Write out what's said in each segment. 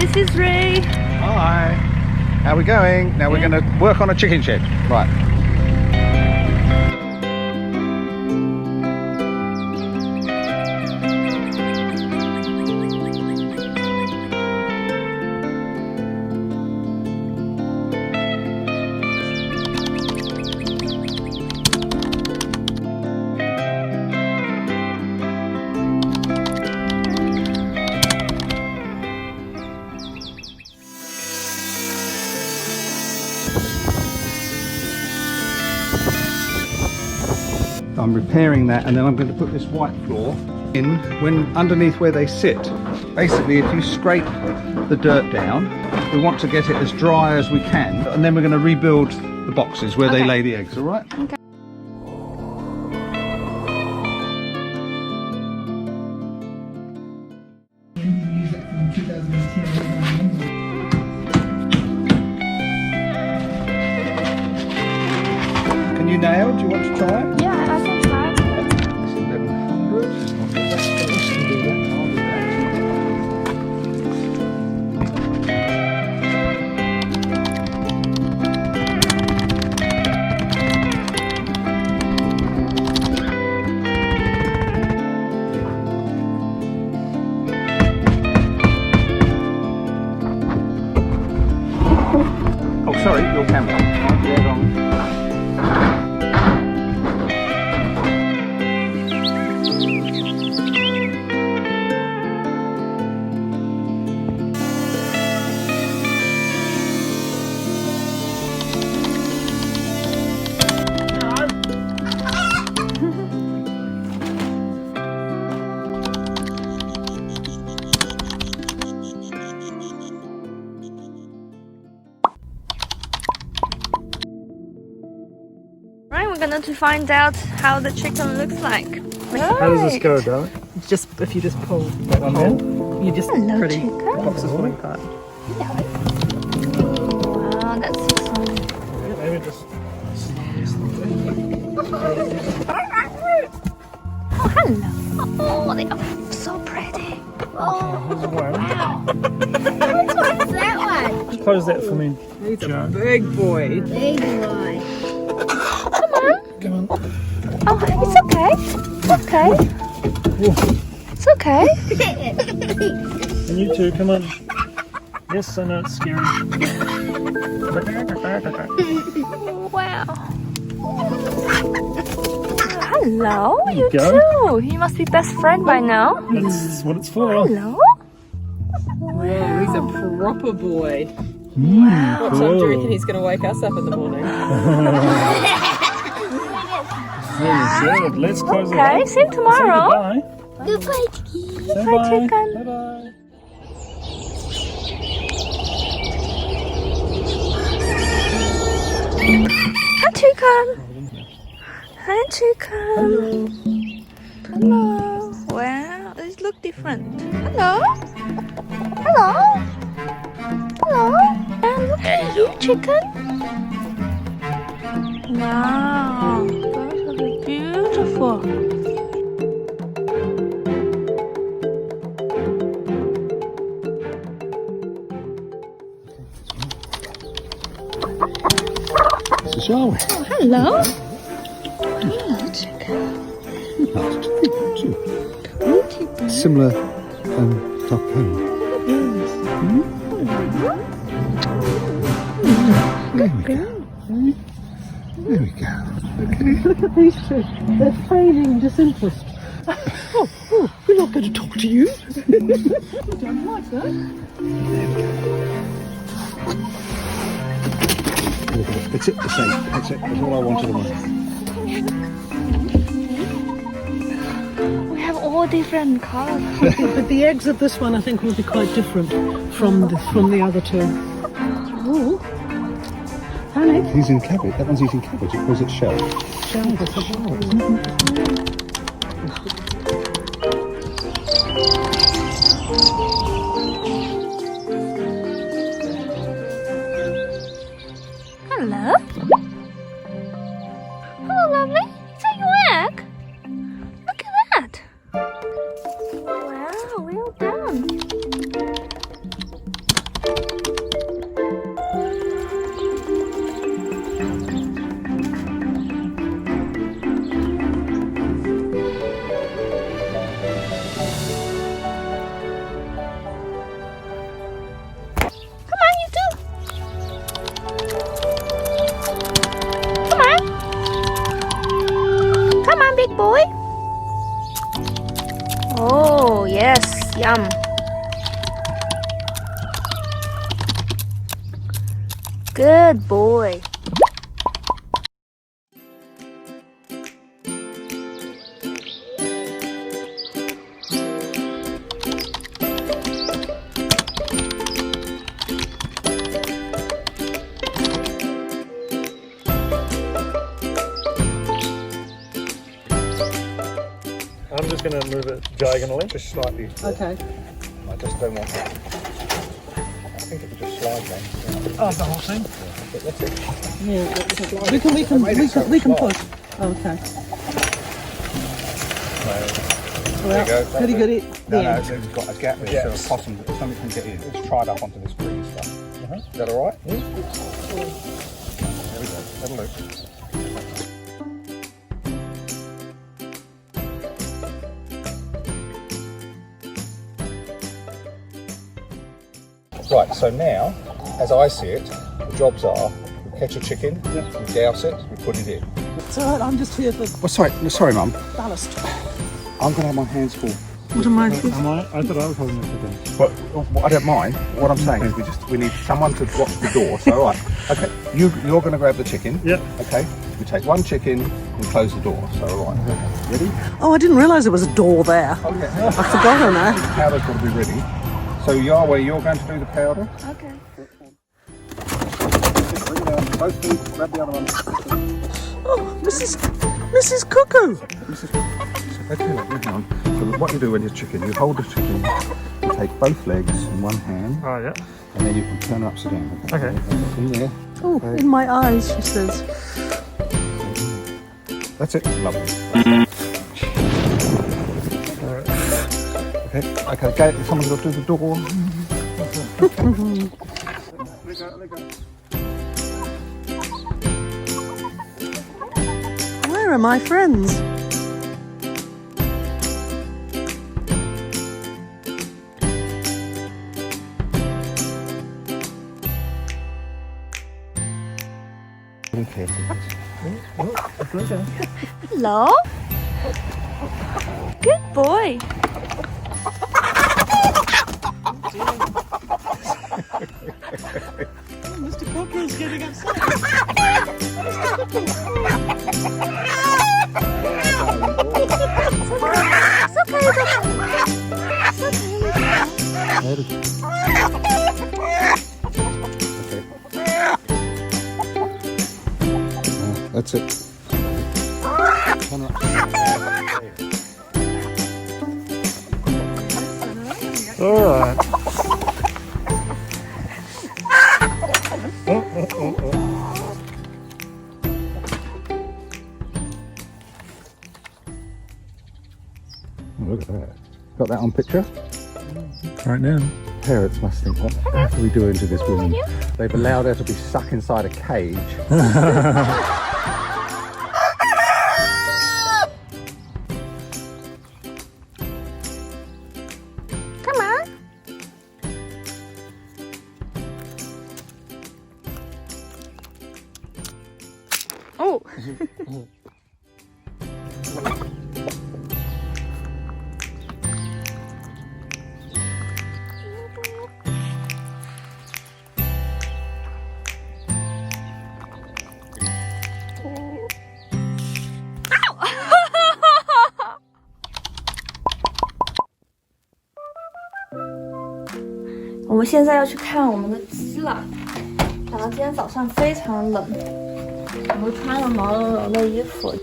This is Ray. Hi. How are we going? Now we're going to work on a chicken shed. Right. I'm repairing that, and then I'm going to put this white floor in when underneath where they sit. Basically, if you scrape the dirt down, we want to get it as dry as we can, and then we're going to rebuild the boxes where they lay the eggs, all right? Okay. Can you nail? Do you want to try it? Yeah, I can try. It's 1100. I'll do that first and do that. I'll do that. Oh, sorry, your camera. Yeah, wrong. Right, we're gonna to find out how the chicken looks like. How does this go, darling? It's just if you just pull that one hole, you just Hello, pretty chicken. boxes falling apart. Wow, that's so fun. Maybe just Oh, hello. Oh, they are so pretty. Oh, wow. What's that one? close that for me. He's a big boy. Big boy. Come on. Oh, it's okay. It's okay. It's okay. And you too, come on. Yes, I know it's scary. Wow. Hello, you go. too. You must be best friend by now. That's what it's for. Hello. Wow, he's a proper boy. Wow. What time do you reckon he's going to wake us up in the morning? Very good. Let's close it Okay, up. see you tomorrow. Bye. Goodbye, Tiki. Bye, chicken. Bye bye. Hi, chicken. Hi, chicken. Hello. Wow, it look different. Hello. Hello. Hello. And look at you, chicken. Wow, those are beautiful. So shall we? Oh, hello. Hello, chicken. Similar top hand. There we go. There we go. Look at these two. They're feigning disinterest. Oh, we're not going to talk to you. You don't like that? That's it, the shape. That's it. That's all I wanted to know. We have all different colors. But the eggs of this one, I think, will be quite different from the other two. Ooh. Honey. He's in cabbage. That one's eating cabbage. It calls it shell. Hello. Hello, lovely. Is that your egg? Look at that. Wow, well done. Good boy. I'm just going to move it diagonally. Just slightly. Okay. I just don't want that. I think it would just slide then. Oh, the whole thing? That's it. Yeah, we can push. Okay. There you go. Pretty good at the No, end. it's got a gap there, so a possum, something can get in. It's tried up onto this green stuff. Is that all right? Yeah. There we go. That'll look. Right, so now, as I see it, the jobs are, we catch a chicken, we douse it, we put it in. It's alright, I'm just here for Oh, sorry, Mum. ballast. I'm going to have my hands full. What am I doing? Am I? I thought I was holding it again. But I don't mind. What I'm saying is we need someone to watch the door. So, all right, okay, you're going to grab the chicken. Yep. Okay, we take one chicken and close the door. So, all right, ready? Oh, I didn't realise there was a door there. Okay. I forgot on that. Powder's got to be ready. So, Yahweh, you're going to do the powder. Okay. Bring it down. Both feet. Grab the other one. Oh, Mrs. Cuckoo. Okay, hang on. So, what you do when you're chicken, you hold the chicken, you take both legs in one hand, Oh, yeah. and then you can turn it upside down. Okay. In there. Oh, in my eyes, she says. That's it. Lovely. Okay, someone's got to do the door. Let go. Where are my friends? Okay. Hello? Good boy. Mr. Cuckoo's getting upset. It's okay. That's it. All right. Look at that. Got that on picture? Right now. Parents must think, what are we doing to this woman? They've allowed her to be stuck inside a cage. Come on. Oh. Ow! 我们现在要去看我们的鸡了。然后今天早上非常冷，我们穿了毛茸茸的衣服。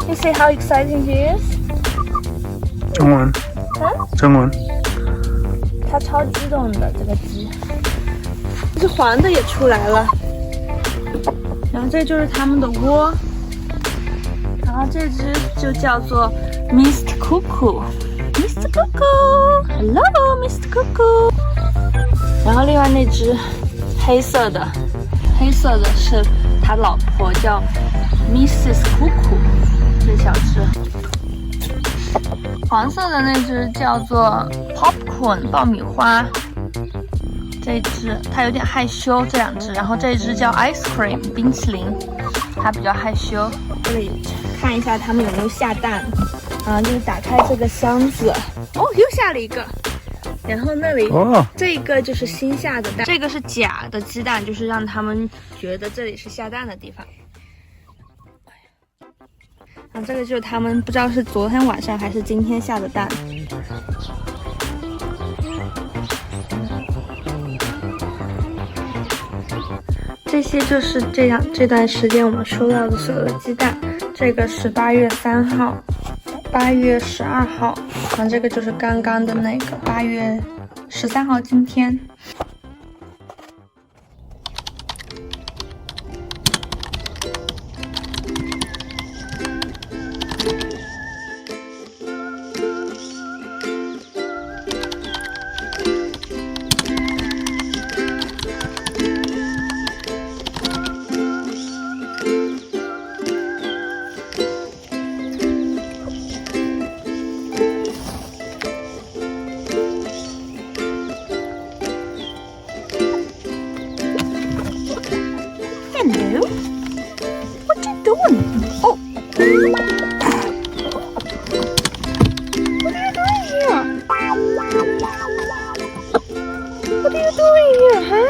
You see how exciting he is? 中文。中文。它超激动的这个鸡。这黄的也出来了，然后这就是它们的窝，然后这只就叫做 Mr. Cuckoo。Mr. Cuckoo，Hello Mr. Cuckoo。然后另外那只黑色的是他老婆，叫 Mrs. Cuckoo， 这小只。黄色的那只叫做 Popcorn 爆米花。这只它有点害羞，这2只，然后这只叫 ice cream 冰淇淋，它比较害羞。这里看一下它们有没有下蛋，就是打开这个箱子，哦，又下了一个。然后那里这个就是新下的蛋，这个是假的鸡蛋，就是让他们觉得这里是下蛋的地方。然后这个就是他们不知道是昨天晚上还是今天下的蛋。这些就是这段时间我们收到的所有的鸡蛋。这个是8月3号，8月12号，然后这个就是刚刚的那个8月13号，今天。Hello? What are you doing? Oh! What are you doing here? What are you doing here, huh?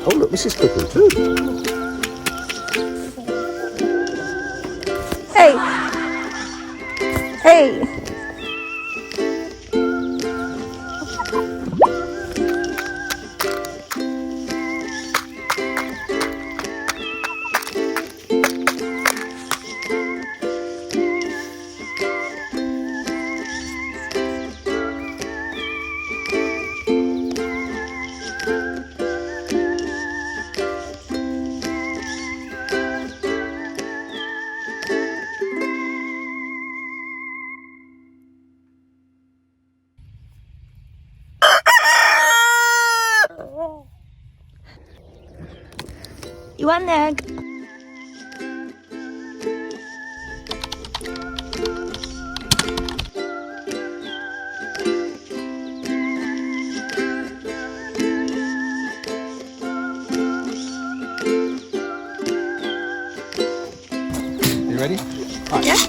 Oh, look, Mrs. Cuckoo too. Hey! Hey! You want an egg? You ready? Right. Yeah.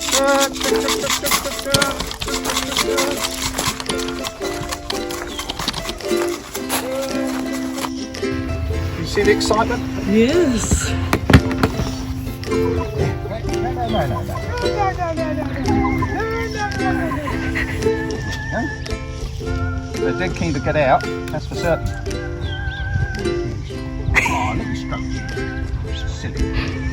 You see the excitement? Yes. They're dead keen to get out, that's for certain. Oh, little stroke. Silly.